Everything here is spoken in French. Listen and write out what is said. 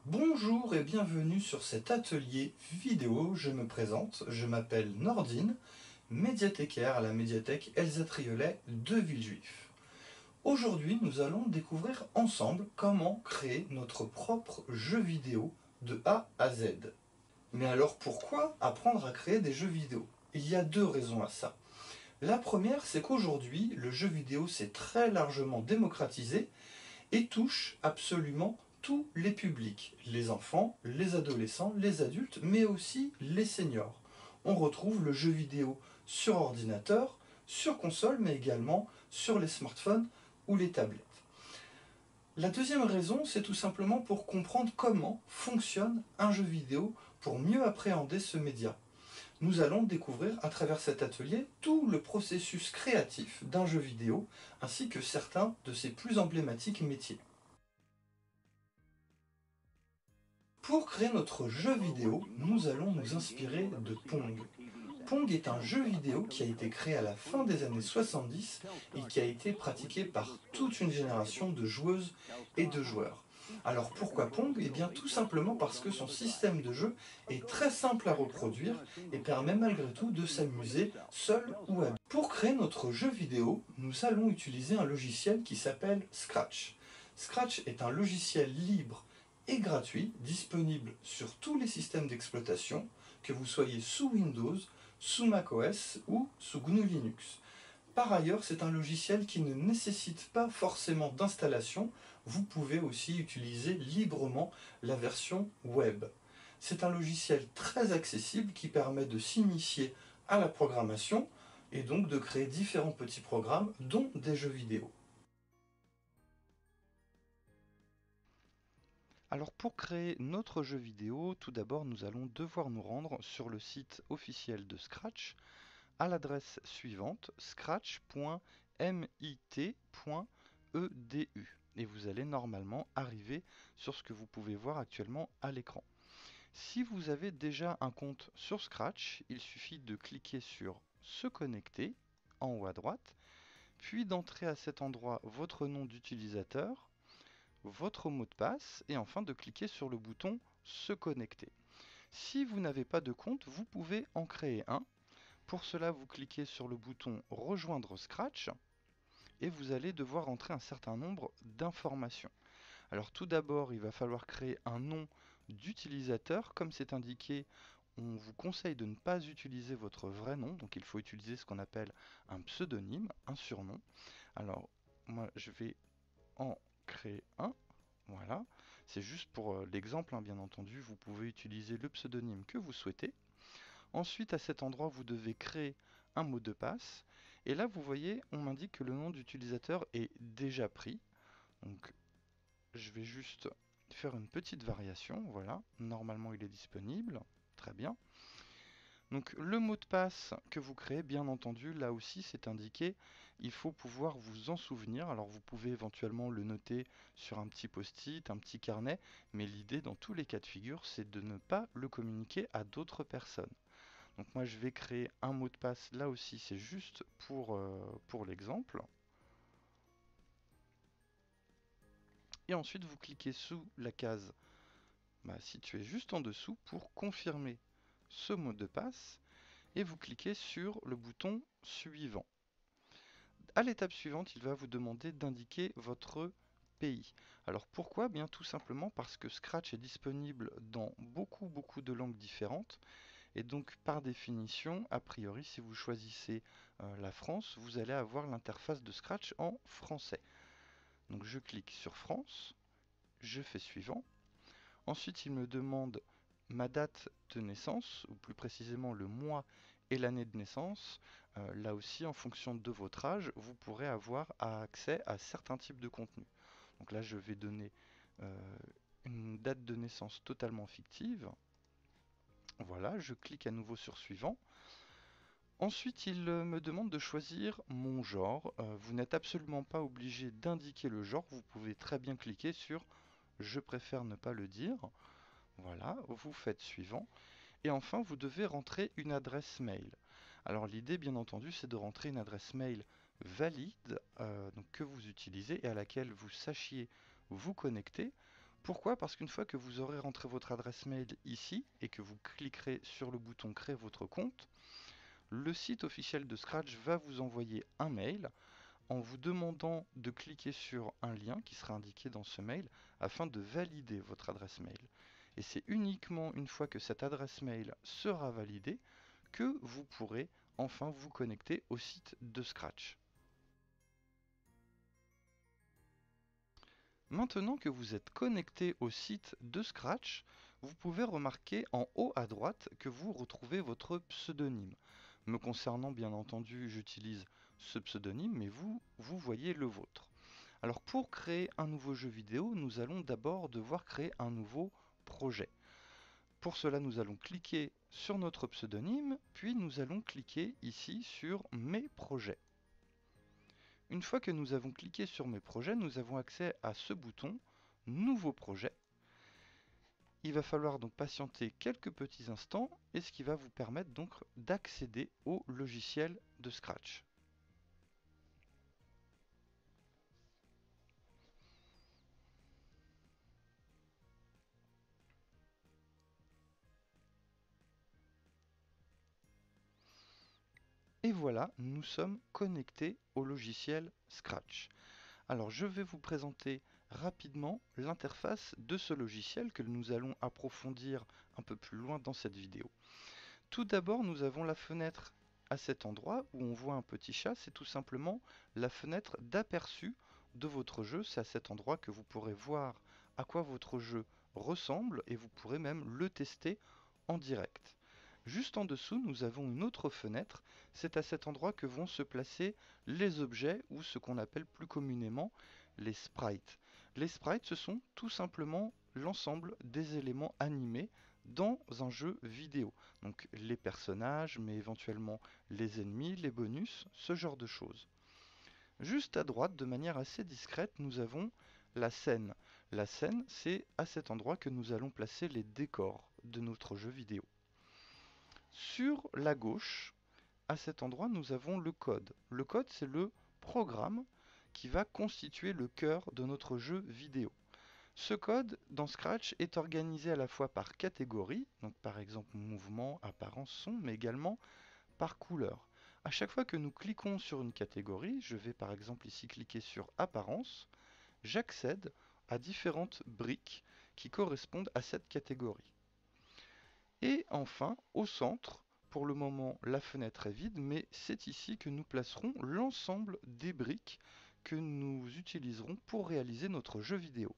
Bonjour et bienvenue sur cet atelier vidéo. Je me présente, je m'appelle Nordine, médiathécaire à la médiathèque Elsa Triolet de Villejuif. Aujourd'hui, nous allons découvrir ensemble comment créer notre propre jeu vidéo de A à Z. Mais alors pourquoi apprendre à créer des jeux vidéo? Il y a deux raisons à ça. La première, c'est qu'aujourd'hui, le jeu vidéo s'est très largement démocratisé et touche absolument tous les publics, les enfants, les adolescents, les adultes, mais aussi les seniors. On retrouve le jeu vidéo sur ordinateur, sur console, mais également sur les smartphones ou les tablettes. La deuxième raison, c'est tout simplement pour comprendre comment fonctionne un jeu vidéo pour mieux appréhender ce média. Nous allons découvrir à travers cet atelier tout le processus créatif d'un jeu vidéo ainsi que certains de ses plus emblématiques métiers. Pour créer notre jeu vidéo, nous allons nous inspirer de Pong. Pong est un jeu vidéo qui a été créé à la fin des années 70 et qui a été pratiqué par toute une génération de joueuses et de joueurs. Alors pourquoi Pong? Eh bien tout simplement parce que son système de jeu est très simple à reproduire et permet malgré tout de s'amuser seul ou à deux. Pour créer notre jeu vidéo, nous allons utiliser un logiciel qui s'appelle Scratch. Scratch est un logiciel libre et gratuit, disponible sur tous les systèmes d'exploitation, que vous soyez sous Windows, sous macOS ou sous GNU Linux. Par ailleurs, c'est un logiciel qui ne nécessite pas forcément d'installation. Vous pouvez aussi utiliser librement la version web. C'est un logiciel très accessible qui permet de s'initier à la programmation et donc de créer différents petits programmes, dont des jeux vidéo. Alors pour créer notre jeu vidéo, tout d'abord nous allons devoir nous rendre sur le site officiel de Scratch à l'adresse suivante scratch.mit.edu et vous allez normalement arriver sur ce que vous pouvez voir actuellement à l'écran. Si vous avez déjà un compte sur Scratch, il suffit de cliquer sur se connecter en haut à droite, puis d'entrer à cet endroit votre nom d'utilisateur, votre mot de passe et enfin de cliquer sur le bouton se connecter. Si vous n'avez pas de compte, vous pouvez en créer un. Pour cela, vous cliquez sur le bouton rejoindre Scratch et vous allez devoir entrer un certain nombre d'informations. Alors tout d'abord, il va falloir créer un nom d'utilisateur. Comme c'est indiqué, on vous conseille de ne pas utiliser votre vrai nom, donc il faut utiliser ce qu'on appelle un pseudonyme, un surnom. Alors moi, je vais en créer un. Voilà, c'est juste pour l'exemple, hein, bien entendu, vous pouvez utiliser le pseudonyme que vous souhaitez. Ensuite, à cet endroit, vous devez créer un mot de passe. Et là, vous voyez, on m'indique que le nom d'utilisateur est déjà pris. Donc, je vais juste faire une petite variation. Voilà, normalement, il est disponible. Très bien. Donc le mot de passe que vous créez, bien entendu, là aussi c'est indiqué, il faut pouvoir vous en souvenir. Alors vous pouvez éventuellement le noter sur un petit post-it, un petit carnet, mais l'idée dans tous les cas de figure, c'est de ne pas le communiquer à d'autres personnes. Donc moi je vais créer un mot de passe, là aussi c'est juste pour l'exemple. Et ensuite vous cliquez sous la case située juste en dessous pour confirmer ce mot de passe et vous cliquez sur le bouton suivant. À l'étape suivante, il va vous demander d'indiquer votre pays. Alors pourquoi? Bien tout simplement parce que Scratch est disponible dans beaucoup de langues différentes et donc par définition, a priori, si vous choisissez la France, vous allez avoir l'interface de Scratch en français. Donc je clique sur France, je fais suivant. Ensuite, il me demande ma date de naissance, ou plus précisément le mois et l'année de naissance. Là aussi, en fonction de votre âge, vous pourrez avoir accès à certains types de contenus. Donc là, je vais donner euh, une date de naissance totalement fictive. Voilà, je clique à nouveau sur suivant. Ensuite, il me demande de choisir mon genre. Vous n'êtes absolument pas obligé d'indiquer le genre. Vous pouvez très bien cliquer sur je préfère ne pas le dire. Voilà, vous faites suivant. Et enfin, vous devez rentrer une adresse mail. Alors l'idée, bien entendu, c'est de rentrer une adresse mail valide donc que vous utilisez et à laquelle vous sachiez vous connecter Pourquoi? Parce qu'une fois que vous aurez rentré votre adresse mail ici et que vous cliquerez sur le bouton Créer votre compte, le site officiel de Scratch va vous envoyer un mail en vous demandant de cliquer sur un lien qui sera indiqué dans ce mail afin de valider votre adresse mail. Et c'est uniquement une fois que cette adresse mail sera validée que vous pourrez enfin vous connecter au site de Scratch. Maintenant que vous êtes connecté au site de Scratch, vous pouvez remarquer en haut à droite que vous retrouvez votre pseudonyme. Me concernant, bien entendu, j'utilise ce pseudonyme, mais vous voyez le vôtre. Alors pour créer un nouveau jeu vidéo, nous allons d'abord devoir créer un nouveau projet. Pour cela, nous allons cliquer sur notre pseudonyme, puis nous allons cliquer ici sur Mes projets. Une fois que nous avons cliqué sur Mes projets, nous avons accès à ce bouton Nouveau projet. Il va falloir donc patienter quelques petits instants, et ce qui va vous permettre donc d'accéder au logiciel de Scratch. Et voilà, nous sommes connectés au logiciel Scratch. Alors je vais vous présenter rapidement l'interface de ce logiciel que nous allons approfondir un peu plus loin dans cette vidéo. Tout d'abord, nous avons la fenêtre à cet endroit où on voit un petit chat, c'est tout simplement la fenêtre d'aperçu de votre jeu. C'est à cet endroit que vous pourrez voir à quoi votre jeu ressemble et vous pourrez même le tester en direct. Juste en dessous, nous avons une autre fenêtre. C'est à cet endroit que vont se placer les objets ou ce qu'on appelle plus communément les sprites. Les sprites, ce sont tout simplement l'ensemble des éléments animés dans un jeu vidéo. Donc les personnages, mais éventuellement les ennemis, les bonus, ce genre de choses. Juste à droite, de manière assez discrète, nous avons la scène. La scène, c'est à cet endroit que nous allons placer les décors de notre jeu vidéo. Sur la gauche, à cet endroit, nous avons le code. Le code, c'est le programme qui va constituer le cœur de notre jeu vidéo. Ce code, dans Scratch, est organisé à la fois par catégorie, donc par exemple mouvement, apparence, son, mais également par couleur. À chaque fois que nous cliquons sur une catégorie, je vais par exemple ici cliquer sur apparence, j'accède à différentes briques qui correspondent à cette catégorie. Et enfin, au centre, pour le moment la fenêtre est vide, mais c'est ici que nous placerons l'ensemble des briques que nous utiliserons pour réaliser notre jeu vidéo.